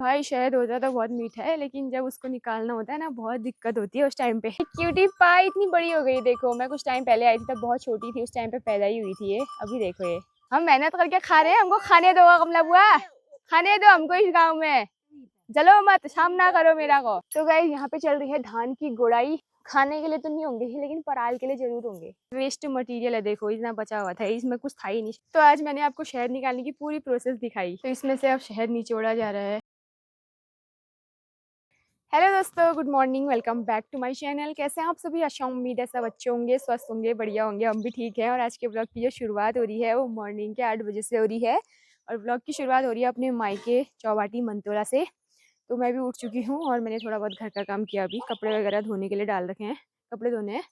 भाई शहद होता तो बहुत मीठा है, लेकिन जब उसको निकालना होता है ना बहुत दिक्कत होती है उस टाइम पे। क्यूटी पाई इतनी बड़ी हो गई, देखो मैं कुछ टाइम पहले आई थी तब बहुत छोटी थी, उस टाइम पे पैदा ही हुई थी ये। अभी देखो ये हम मेहनत करके खा रहे हैं, हमको खाने दो कमला बुआ, खाने दो हमको इस गाँव में, चलो मत शाम ना करो मेरा को। तो गाइस यहाँ पे चल रही है धान की गुड़ाई। खाने के लिए तो नहीं होंगे ही, लेकिन पराल के लिए जरूर होंगे। वेस्ट मटेरियल है, देखो इतना बचा हुआ था, इसमें कुछ था ही नहीं। तो आज मैंने आपको शहद निकालने की पूरी प्रोसेस दिखाई। तो इसमें से अब शहद निचोड़ा जा रहा है। हेलो दोस्तों, good morning, welcome back to my channel. कैसे हैं आप सभी? आशा उम्मीद है सब अच्छे होंगे, स्वस्थ होंगे, बढ़िया होंगे। हम भी ठीक हैं। और आज के ब्लॉग की जो शुरुआत हो रही है वो मॉर्निंग के 8 बजे से हो रही है। और ब्लॉग की शुरुआत हो रही है अपने मायके चौवाटी मंतोला से। तो मैं भी उठ चुकी हूँ और मैंने थोड़ा बहुत घर का काम किया। अभी कपड़े वगैरह धोने के लिए डाल रखे हैं, कपड़े धोने हैं।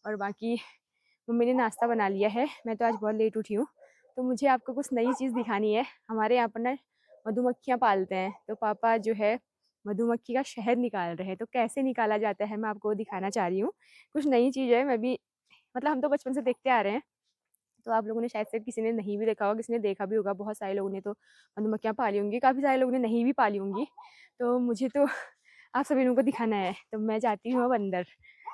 और बाकी मम्मी ने नाश्ता बना लिया है। मैं तो आज बहुत लेट उठी हूँ, तो मुझे आपको कुछ नई चीज़ दिखानी है। हमारे यहाँ पर ना मधुमक्खियाँ पालते हैं, तो पापा जो है मधुमक्खी का शहद निकाल रहे हैं। तो कैसे निकाला जाता है मैं आपको दिखाना चाह रही हूँ। कुछ नई चीज़ है, मैं भी मतलब हम तो बचपन से देखते आ रहे हैं। तो आप लोगों ने शायद से किसी ने नहीं भी देखा होगा, किसी ने देखा भी होगा। बहुत सारे लोगों ने तो मधुमक्खियाँ पाली होंगी, काफ़ी सारे लोगों ने नहीं भी पाली होंगी। तो मुझे तो आप सभी लोगों को दिखाना है। तो मैं जाती हूँ अब अंदर।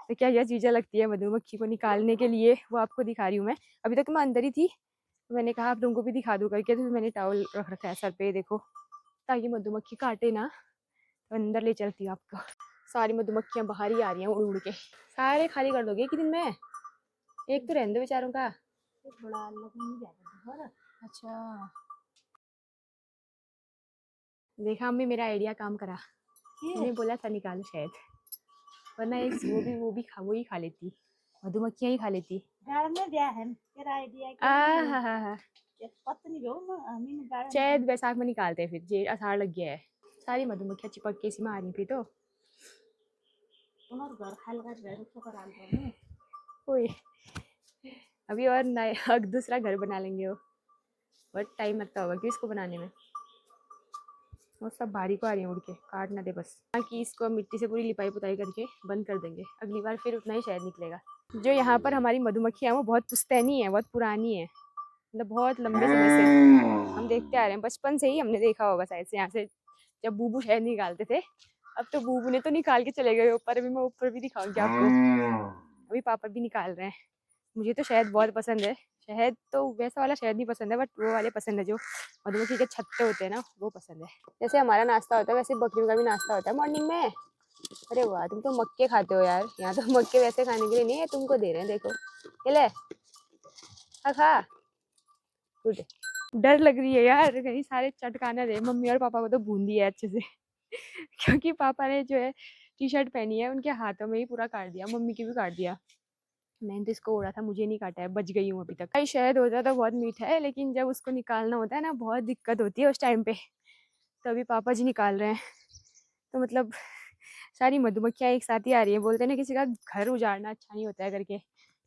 तो क्या क्या चीज़ें लगती है मधुमक्खी को निकालने के लिए, वो आपको दिखा रही हूँ मैं। अभी तक मैं अंदर ही थी, तो मैंने कहा आप लोगों को भी दिखा दूँ करके। तो मैंने टॉवल रख रखा है सर पे, देखो, ताकि मधुमक्खी काटे ना। तो अंदर ले चलती हूँ आपको। सारी मधुमक्खियाँ बाहर ही आ रही हैं उड़ उड़ के। सारे खाली कर दोगे कि दिन में? एक तो रहने दो बेचारों का। थोड़ा अच्छा, देखा अम्मी मेरा आइडिया काम करा। मैंने बोला था निकालो शायद, वरना एक वो ही खा लेती, मधुमक्खियाँ ही खा लेती। शायद बैसाख में निकालते हैं, फिर जेठ आषाढ़ लग गया है। सारी मधुमक्खियाँ चिपक के इसी में आ रही थी। तो ओए अभी और नया दूसरा घर बना लेंगे वो, बहुत टाइम लगता होगा कि इसको बनाने में। वो सब बारी को आ रही है उड़ के, काट ना दे बस। बाकी इसको मिट्टी से पूरी लिपाई पुताई करके बंद कर देंगे, अगली बार फिर उतना ही शहद निकलेगा। जो यहाँ पर हमारी मधुमक्खियाँ वो बहुत पुश्तैनी है, बहुत पुरानी है, मतलब बहुत लंबे समय से हम देखते आ रहे हैं। बचपन से ही हमने देखा होगा शायद से, यहाँ से जब बूबू शहद निकालते थे। अब तो बूबू ने तो निकाल के चले गए ऊपर। अभी मैं ऊपर भी दिखाऊंगी आपको। अभी पापा भी निकाल रहे हैं। मुझे तो शहद बहुत पसंद है। शहद तो वैसा वाला शहद नहीं पसंद है, बट वो वाले पसंद है जो मधुमक्खी के छत्ते होते हैं ना, वो पसंद है। जैसे हमारा नाश्ता होता है वैसे बकरियों का भी नाश्ता होता है मॉर्निंग में। अरे वाह, तुम तो मक्के खाते हो यार। यहाँ तो मक्के वैसे खाने के लिए नहीं है, तुमको दे रहे हैं, देखो ये ले खा खा। गुड। डर लग रही है यार, कहीं सारे चटका ना दे। मम्मी और पापा को तो भून दिया है अच्छे से क्योंकि पापा ने जो है टी शर्ट पहनी है, उनके हाथों में ही पूरा काट दिया, मम्मी की भी काट दिया। मैंने तो इसको ओढ़ा था, मुझे नहीं काटा है, बच गई हूँ अभी तक। भाई शहद होता तो बहुत मीठा है, लेकिन जब उसको निकालना होता है ना बहुत दिक्कत होती है उस टाइम पे। तो अभी पापा जी निकाल रहे हैं। तो मतलब सारी मधुमक्खियाँ एक साथ ही आ रही है। बोलते हैं ना किसी का घर उजाड़ना अच्छा नहीं होता है करके।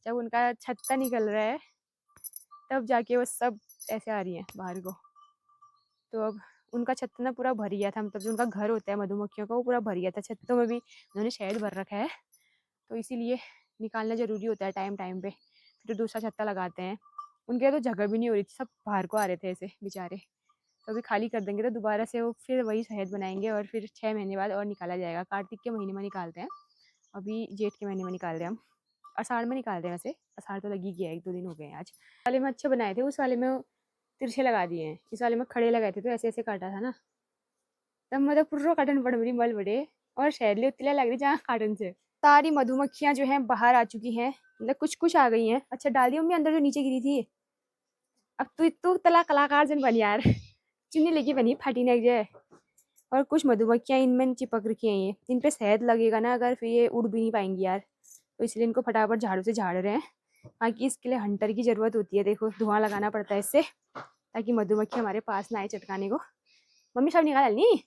जब उनका छत्ता निकल रहा है तब जाके वो सब ऐसे आ रही हैं बाहर को। तो अब उनका छत्ता ना पूरा भर गया था, मतलब जो उनका घर होता है मधुमक्खियों का वो पूरा भर गया था। छत्तों में भी उन्होंने शहद भर रखा है, तो इसीलिए निकालना ज़रूरी होता है टाइम टाइम पे। फिर दूसरा छत्ता लगाते हैं। उनके तो जगह भी नहीं हो रही थी, सब बाहर को आ रहे थे ऐसे बेचारे। तो अभी खाली कर देंगे तो दोबारा से वो फिर वही शहद बनाएंगे और फिर 6 महीने बाद और निकाला जाएगा। कार्तिक के महीने में निकालते हैं, अभी जेठ के महीने में निकाल रहे हैं हम। आषाढ़ में निकाल रहे हैं, वैसे आषाढ़ तो लगी गया है, 1-2 दिन हो गए हैं। आज वाले में अच्छे बनाए थे, उस वाले में तिरछे लगा दिए हैं, इस वाले में खड़े लगाए थे तो ऐसे ऐसे काटा था ना। तब मतलब पूरा काटन पड़ रही मल बड़े, और शहद उतले लग रही जहाँ काटन से। सारी मधुमक्खियाँ जो हैं बाहर आ चुकी हैं, मतलब कुछ कुछ आ गई हैं। अच्छा डाल दी मम्मी अंदर जो नीचे गिरी थी। अब तू तला कलाकार जन बन यार चुन्नी लेके बनी फाटी ना जाए। और कुछ मधुमक्खियाँ इनमें चिपक रखी हैं, ये इन पे शहद लगेगा ना अगर, फिर ये उड़ भी नहीं पाएंगी यार। तो इसलिए इनको फटाफट झाड़ू से झाड़ रहे हैं। बाकी इसके लिए हंटर की जरूरत होती है, देखो धुआं लगाना पड़ता है इससे, ताकि मधुमक्खी हमारे पास ना आए चटकाने को। मम्मी सब निकाल ली।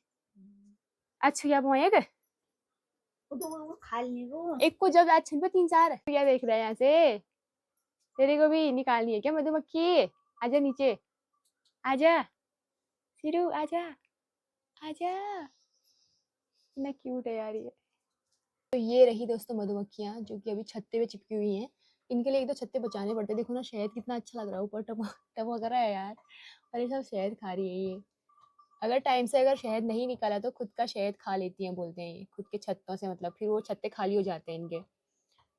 अच्छा क्या बोए एक को जब आज पे 3-4 क्या देख रहे हैं यहाँ से? तेरे को भी निकालनी है क्या मधुमक्खी? आजा नीचे, आजा सिरू, आजा आजा। इतना क्यूट है यार ये। तो ये रही दोस्तों मधुमक्खियाँ जो कि अभी छत्ते पे चिपकी हुई हैं। इनके लिए एक तो छत्ते बचाने पड़ते हैं। देखो ना शहद कितना अच्छा लग रहा है, ऊपर टपक टपक रहा है यार। और ये सब शहद खा रही है ये। अगर टाइम से अगर शहद नहीं निकाला तो खुद का शहद खा लेती हैं, बोलते हैं ये, खुद के छत्तों से, मतलब फिर वो छत्ते खाली हो जाते हैं इनके।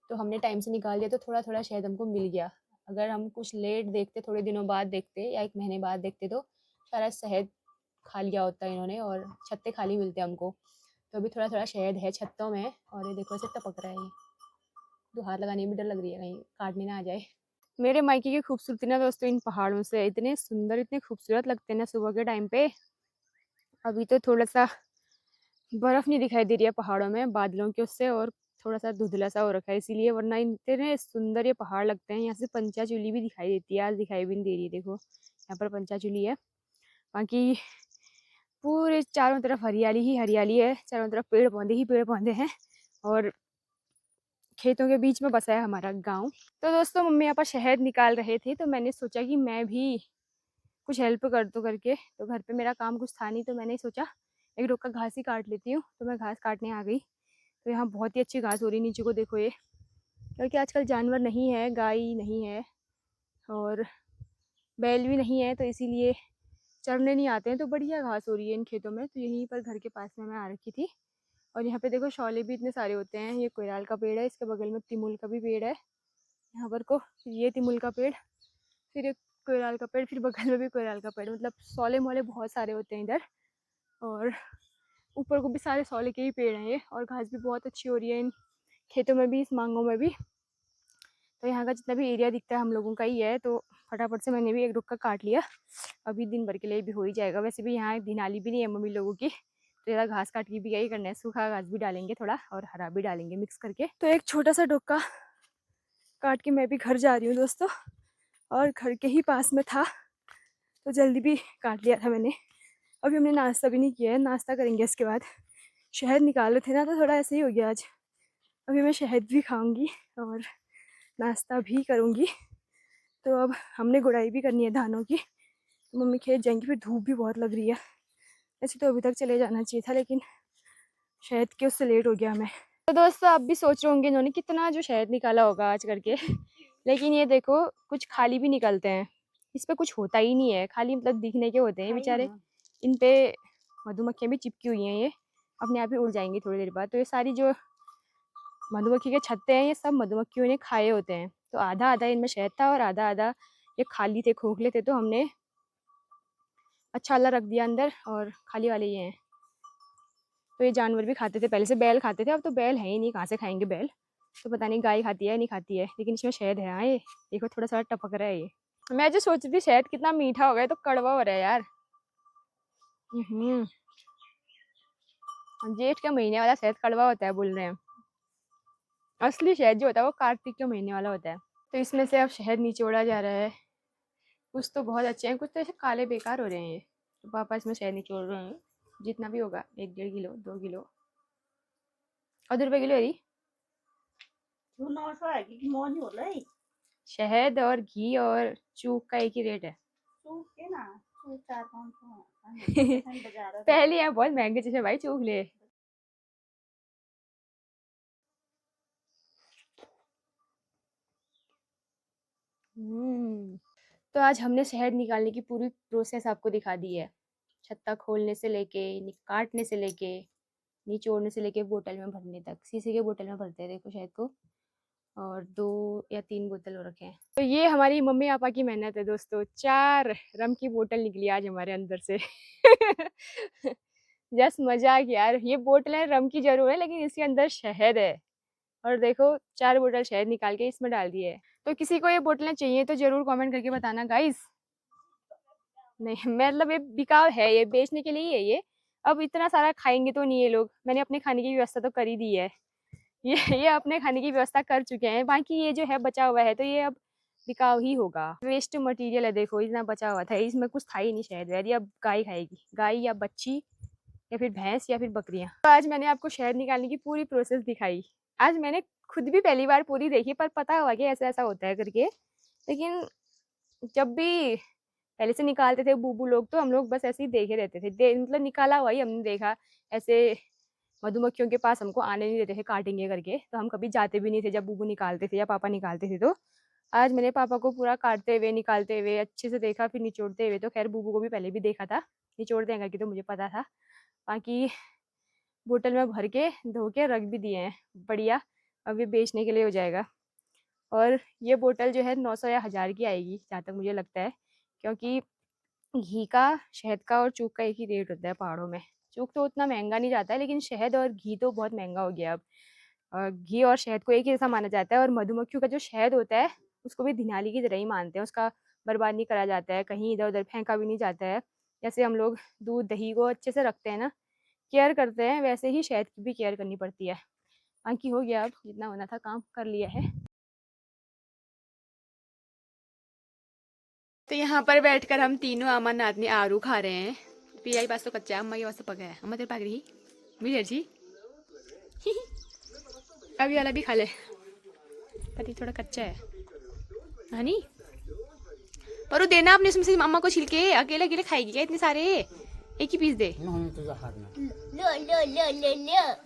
तो हमने टाइम से निकाल दिया तो थोड़ा थोड़ा शहद हमको मिल गया। अगर हम कुछ लेट देखते, थोड़े दिनों बाद देखते या 1 महीने बाद देखते, तो सारा शहद खा लिया होता है इन्होंने और छत्ते खाली मिलते हमको। तो अभी थोड़ा थोड़ा शहद है छत्तों में और ये देखो ऐसे टपक रहा है ये। तो हाथ लगाने में भी डर लग रही है कहीं काटने ना आ जाए। मेरे मायके की खूबसूरती ना दोस्तों इन पहाड़ों से, इतने सुंदर इतने खूबसूरत लगते हैं ना सुबह के टाइम पे। अभी तो थोड़ा सा बर्फ नहीं दिखाई दे रही है पहाड़ों में बादलों के उससे, और थोड़ा सा धुंधला सा हो रखा है इसीलिए, वरना इतने सुंदर ये पहाड़ लगते हैं। यहाँ से पंचाचूली भी दिखाई देती है, आज दिखाई भी नहीं दे रही है, देखो यहाँ पर पंचाचूली है। बाकी पूरे चारों तरफ हरियाली ही हरियाली है, चारों तरफ पेड़ पौधे ही पेड़ पौधे हैं और खेतों के बीच में बसा है हमारा गांव। तो दोस्तों मम्मी यहाँ पर शहद निकाल रहे थे, तो मैंने सोचा कि मैं भी कुछ हेल्प कर दूँ करके। तो घर पे मेरा काम कुछ था नहीं, तो मैंने सोचा एक रुख का घास ही काट लेती हूँ। तो मैं घास काटने आ गई। तो यहाँ बहुत ही अच्छी घास हो रही है, नीचे को देखो ये, क्योंकि आजकल जानवर नहीं है, गाय नहीं है और बैल भी नहीं है, तो इसीलिए चरने नहीं आते हैं। तो बढ़िया घास हो रही है इन खेतों में। तो यहीं पर घर के पास में मैं आ रखी थी। और यहाँ पे देखो शौले भी इतने सारे होते हैं। ये कोयराल का पेड़ है, इसके बगल में तिमुल का भी पेड़ है यहाँ पर को, ये तिमुल का पेड़, फिर एक कोयराल का पेड़, फिर बगल में भी कोयराल का पेड़, मतलब शौले मोले बहुत सारे होते हैं इधर। और ऊपर को भी सारे शौले के ही पेड़ हैं ये, और घास भी बहुत अच्छी हो रही है इन खेतों में भी, इस मांगों में भी। तो यहाँ का जितना भी एरिया दिखता है हम लोगों का ही है। तो फटाफट से मैंने भी एक रुख का काट लिया। अभी दिन भर के लिए भी हो ही जाएगा। वैसे भी यहाँ दिनाली भी नहीं है मम्मी लोगों की, तो ज़्यादा घास काट के भी यही करना है, सूखा घास भी डालेंगे थोड़ा और हरा भी डालेंगे मिक्स करके। तो एक छोटा सा डोका काट के मैं भी घर जा रही हूँ दोस्तों, और घर के ही पास में था तो जल्दी भी काट लिया था मैंने। अभी हमने नाश्ता भी नहीं किया है, नाश्ता करेंगे इसके बाद। शहद निकाले थे ना तो थोड़ा ऐसे ही हो गया आज। अभी मैं शहद भी खाऊंगी और नाश्ता भी करूंगी। तो अब हमने गुड़ाई भी करनी है धानों की, तो मम्मी खेत जाएंगी, फिर धूप भी बहुत लग रही है। ऐसे तो अभी तक चले जाना चाहिए था, लेकिन शहद के उससे लेट हो गया हमें। तो दोस्तों आप भी सोच रहे होंगे इन्होंने कितना जो शहद निकाला होगा आज करके, लेकिन ये देखो कुछ खाली भी निकलते हैं, इस पे कुछ होता ही नहीं है, खाली मतलब दिखने के होते हैं बेचारे। इन पे मधुमक्खियाँ भी चिपकी हुई हैं, ये अपने आप ही उड़ जाएंगी थोड़ी देर बाद। तो ये सारी जो मधुमक्खी के छत्ते हैं ये सब मधुमक्खियों ने खाए होते हैं। तो आधा आधा इनमें शहद था और आधा आधा ये खाली थे, खोखले थे, तो हमने अच्छा वाला रख दिया अंदर और खाली वाले ये हैं। तो ये जानवर भी खाते थे पहले से, बैल खाते थे, अब तो बैल है ही नहीं, कहाँ से खाएंगे बैल। तो पता नहीं गाय खाती है नहीं खाती है, लेकिन इसमें शहद है। हाँ ये देखो थोड़ा सा टपक रहा है ये। मैं जो सोच रही थी शहद कितना मीठा हो गया, तो कड़वा हो रहा है यार। जेठ के महीने वाला शहद कड़वा होता है बोल रहे हैं। असली शहद जो होता है वो कार्तिक के महीने वाला होता है। तो इसमें से अब शहद निचोड़ा जा रहा है। कुछ तो बहुत अच्छे हैं, कुछ तो ऐसे काले बेकार हो रहे हैं ये। तो पापा इसमें शहद निचोड़ रहे हैं, जितना भी होगा 1-1.5 किलो 2 किलो। और 2 रुपये किलो है ये। शहद और घी और चूक का एक ही रेट है। पहले यहाँ बहुत महंगे चीज है भाई, चूक ले। तो आज हमने शहद निकालने की पूरी प्रोसेस आपको दिखा दी है। छत्ता खोलने से लेके, काटने से लेके, निचोड़ने से लेके बोतल में भरने तक। शीशे के बोतल में भरते हैं देखो शहद को, और 2 या 3 बोतल हो रखे हैं। तो ये हमारी मम्मी पापा की मेहनत है दोस्तों। 4 रम की बोतल निकली आज हमारे अंदर से। जस्ट मजाक यार, ये बोतलें रम की जरूर है लेकिन इसके अंदर शहद है। और देखो 4 बोतल शहद निकाल के इसमें डाल दिए है। तो किसी को ये बोतलें चाहिए तो जरूर कमेंट करके बताना गाइस। नहीं मतलब ये बिकाऊ है, ये बेचने के लिए ही है ये। अब इतना सारा खाएंगे तो नहीं ये लोग, मैंने अपने खाने की व्यवस्था तो कर ही दी है। ये अपने खाने की व्यवस्था कर चुके हैं, बाकी ये जो है बचा हुआ है तो ये अब बिकाऊ ही होगा। वेस्ट मटेरियल है, देखो इतना बचा हुआ था, इसमें कुछ था ही नहीं शहद वहद। ये अब गाय खाएगी, गाय या बच्ची या फिर भैंस या फिर बकरियां। तो आज मैंने आपको शहद निकालने की पूरी प्रोसेस दिखाई। आज मैंने खुद भी पहली बार पूरी देखी, पर पता हुआ कि ऐसा ऐसा होता है करके। लेकिन जब भी पहले से निकालते थे बूबू लोग, तो हम लोग बस ऐसे ही देखे रहते थे, मतलब निकाला हुआ ही हमने देखा। ऐसे मधुमक्खियों के पास हमको आने नहीं देते थे काटेंगे करके, तो हम कभी जाते भी नहीं थे जब बूबू निकालते थे या पापा निकालते थे। तो आज मैंने पापा को पूरा काटते हुए निकालते हुए अच्छे से देखा, फिर निचोड़ते हुए। तो खैर बूबू को भी पहले भी देखा था, निचोड़ दें करके, तो मुझे पता था। बाकी बोतल में भर के धो के रख भी दिए हैं बढ़िया, अब ये बेचने के लिए हो जाएगा। और ये बोतल जो है 900 या 1000 की आएगी जहाँ तक मुझे लगता है, क्योंकि घी का, शहद का और चूक का एक ही रेट होता है पहाड़ों में। चूक तो उतना महंगा नहीं जाता है, लेकिन शहद और घी तो बहुत महंगा हो गया अब। घी और शहद को एक ही जैसा माना जाता है, और मधुमक्खियों का जो शहद होता है उसको भी धिनाली की तरह ही मानते हैं। उसका बर्बाद नहीं करा जाता है, कहीं इधर उधर फेंका भी नहीं जाता है। जैसे हम लोग दूध दही को अच्छे से रखते हैं ना, केयर करते हैं, वैसे ही शहद की भी केयर करनी पड़ती है। बाकी हो गया, अब जितना होना था काम कर लिया है। तो यहाँ पर बैठकर हम तीनों अम्मा नातनी आरू खा रहे हैं। पिया के पास तो कच्चा है, अम्मा के पास तो पका है। अम्मा तेरे पाक रही मेरी अर्जी अभी वाला भी खा ले, पर ये थोड़ा कच्चा है हनी। पर वो देना अपने, उसमें से अम्मा को छिलके, अकेले अकेले खाएगी क्या इतने सारे? एक ही पीस दे।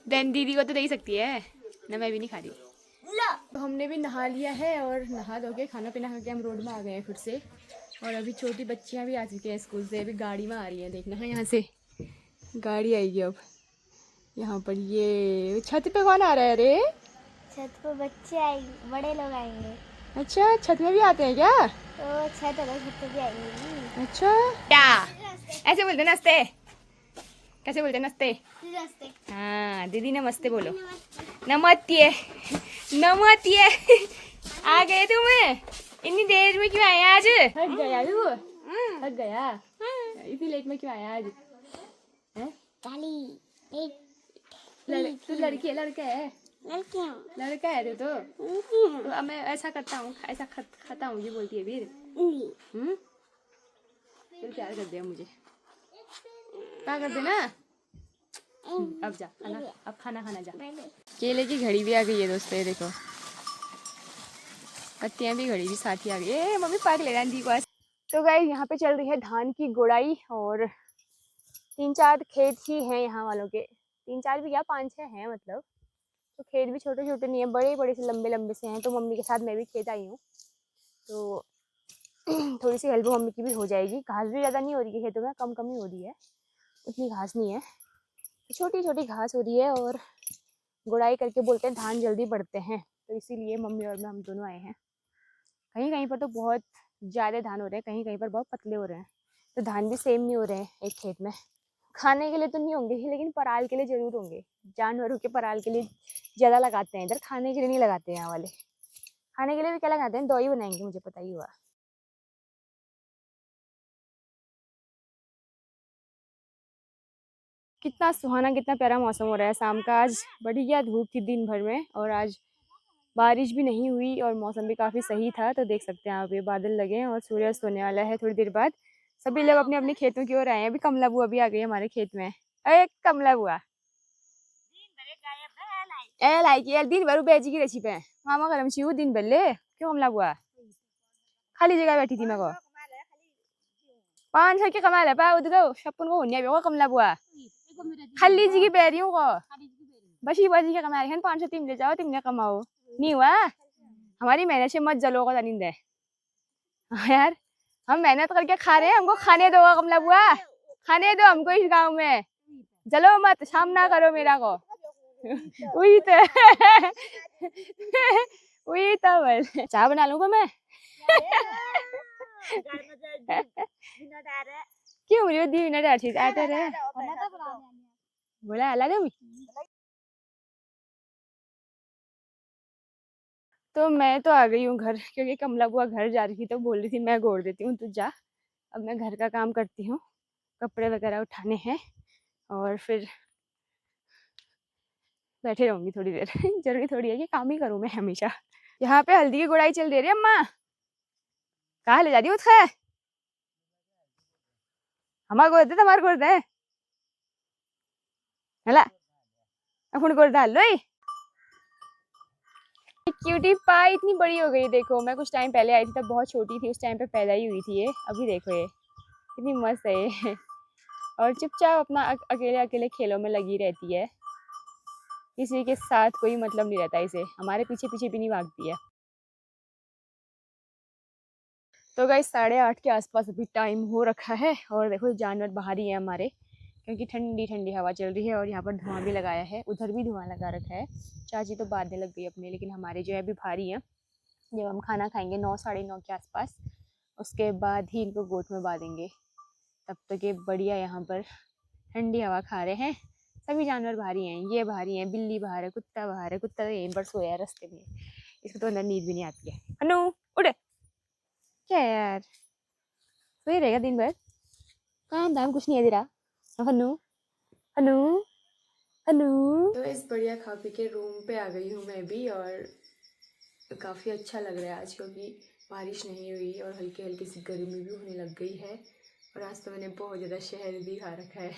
देन दीदी को तो दे ही सकती है ना, मैं भी नहीं खा रही। तो हमने भी नहा लिया है, और नहा धो के खाना पीना खा के हम रोड में आ गए हैं फिर से। और अभी छोटी बच्चियां भी आ चुकी हैं स्कूल से, अभी गाड़ी में आ रही हैं, देखना है यहाँ से गाड़ी आएगी अब। यहाँ पर ये छत पे कौन आ रहा है रे? छत पे बच्चे आएंगे, बड़े लोग आएंगे। अच्छा, छत में भी आते हैं क्या? तो छत अलग, छत पे भी आएंगे। अच्छा, क्या ऐसे बोलते नमस्ते? कैसे बोलते नमस्ते? हाँ, दीदी नमस्ते बोलो। नमस्ते नमस्ते आ गए तुम? इतनी देर में क्यों आए आज? थक गया तू? थक गया? इतनी लेट में क्यों आया आज? तू लड़की है लड़का है? लड़का है तू तो अब मैं ऐसा करता हूँ, ऐसा खाता हूँ ये बोलती है वीर। फिर प्यार कर दिया मुझे, क्या कर देना। अब जा खाना, अब खाना खाना जा। केले की घड़ी भी आ गई है दोस्तों, ये देखो पत्तियां भी, घड़ी भी साथ ही आ गई है। मम्मी पाक ले रही थी। तो गाइस यहाँ पे चल रही है धान की गुड़ाई, और 3-4 खेत ही हैं यहाँ वालों के। 3-4 भी क्या, 5-6 हैं मतलब। तो खेत भी छोटे छोटे नहीं है, बड़े बड़े से लंबे लंबे से हैं। तो मम्मी के साथ मैं भी खेत आई हूँ, तो थोड़ी सी हेल्प मम्मी की भी हो जाएगी। घास भी ज़्यादा नहीं हो रही है खेतों में, कम कम ही हो रही है, उतनी घास नहीं है, छोटी छोटी घास हो रही है। और गुड़ाई करके बोलते हैं धान जल्दी बढ़ते हैं, तो इसीलिए मम्मी और मैं हम दोनों आए हैं। कहीं कहीं पर तो बहुत ज़्यादा धान हो रहे हैं, कहीं कहीं पर बहुत पतले हो रहे हैं। तो धान भी सेम नहीं हो रहे हैं एक खेत में। खाने के लिए तो नहीं होंगे ही, लेकिन पराल के लिए ज़रूर होंगे। जानवरों के पराल के लिए ज़्यादा लगाते हैं इधर, खाने के लिए नहीं लगाते हैं यहाँ वाले। खाने के लिए भी क्या लगाते हैं, दही बनाएंगे, मुझे पता ही हुआ। कितना सुहाना, कितना प्यारा मौसम हो रहा है शाम का। आज बढ़िया धूप थी दिन भर में, और आज बारिश भी नहीं हुई, और मौसम भी काफ़ी सही था। तो देख सकते हैं आप, ये बादल लगे हैं और सूर्यास्त होने वाला है थोड़ी देर बाद। सभी लोग अपने अपने खेतों की ओर आए हैं। अभी कमला बुआ भी आ गई हमारे खेत में। अरे कमला बुआ ए लाइक यार दिन भर बेची की रेसिपी है मामा गरम छी दिन भर ले क्यों कमला बुआ खाली जगह बैठी थी मैं को 500 की कमा ले पा उधर छप्पन को होने भी कमला बुआ खाली जी की बैरी हूँ को बसी बसी के कमा रहे हैं 500 तुम ले जाओ, तुमने कमाओ नहीं हुआ। हमारी मेहनत से मत जलो का जानिंद है यार, हम मेहनत करके खा रहे हैं, हमको खाने दो कमला बुआ, खाने दो हमको इस गांव में, जलो मत, सामना करो मेरा को वही तो वही तो बोल चाय बना लूंगा मैं क्यों मुझे 2 मिनट अच्छी आते रहे बोला अला दो। तो मैं तो आ गई हूँ घर, क्योंकि कमला बुआ घर जा रही थी, तो बोल रही थी मैं गोड़ देती हूँ तू जा। अब मैं घर का काम करती हूँ, कपड़े वगैरह उठाने हैं, और फिर बैठे रहूंगी थोड़ी देर जरूरी थोड़ी है कि काम ही करूँ मैं हमेशा। यहाँ पे हल्दी की गुड़ाई चल दे रही है अम्मा, कहाँ ले जा रही उसका? हमारा गोद दे, तुम्हारा गोद दे हला अपन गोद डाल लो। क्यूटी पाई इतनी बड़ी हो गई, देखो मैं कुछ टाइम पहले आई थी तब बहुत छोटी थी, उस टाइम पे पैदा ही हुई थी ये। अभी देखो ये कितनी मस्त है ये और चुपचाप अपना अकेले अकेले खेलों में लगी रहती है, किसी के साथ कोई मतलब नहीं रहता इसे, हमारे पीछे पीछे भी नहीं भागती है। तो गाइस 8:30 के आसपास अभी टाइम हो रखा है और देखो जानवर बाहर ही है हमारे, क्योंकि ठंडी ठंडी हवा चल रही है और यहाँ पर धुआं भी लगाया है, उधर भी धुआं लगा रखा है। चाची तो बांधने लग गई अपने, लेकिन हमारे जो है अभी भारी है। जब हम खाना खाएंगे 9 साढ़े 9 के आसपास, उसके बाद ही इनको गोट में बांधेंगे। तब तक ये बढ़िया यहाँ पर ठंडी हवा खा रहे हैं। सभी जानवर भारी हैं, ये भारी हैं, बिल्ली बाहर है, कुत्ता बाहर है, कुत्ता तो यहीं पर सोया है रास्ते में, इसको तो अंदर नींद भी नहीं आती है। अनु उठ, क्या है यार, सोई रहेगा दिन भर, काम धाम कुछ नहीं है तेरा। हनु हनु हनु। तो इस बढ़िया खा पी के रूम पे आ गई हूँ मैं भी, और काफ़ी अच्छा लग रहा है आज, क्योंकि बारिश नहीं हुई और हल्की हल्की सी गर्मी भी होने लग गई है। और आज तो मैंने बहुत ज़्यादा शहर भी खा रखा है।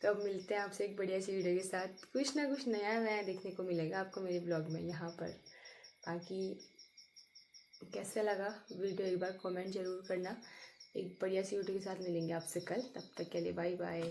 तो अब मिलते हैं आपसे एक बढ़िया सी वीडियो के साथ, कुछ ना कुछ नया नया देखने को मिलेगा आपको मेरे ब्लॉग में यहाँ पर। बाकी कैसे लगा वीडियो एक बार कमेंट ज़रूर करना। एक बढ़िया सी वीडियो के साथ मिलेंगे आपसे कल, तब तक के लिए बाय बाय।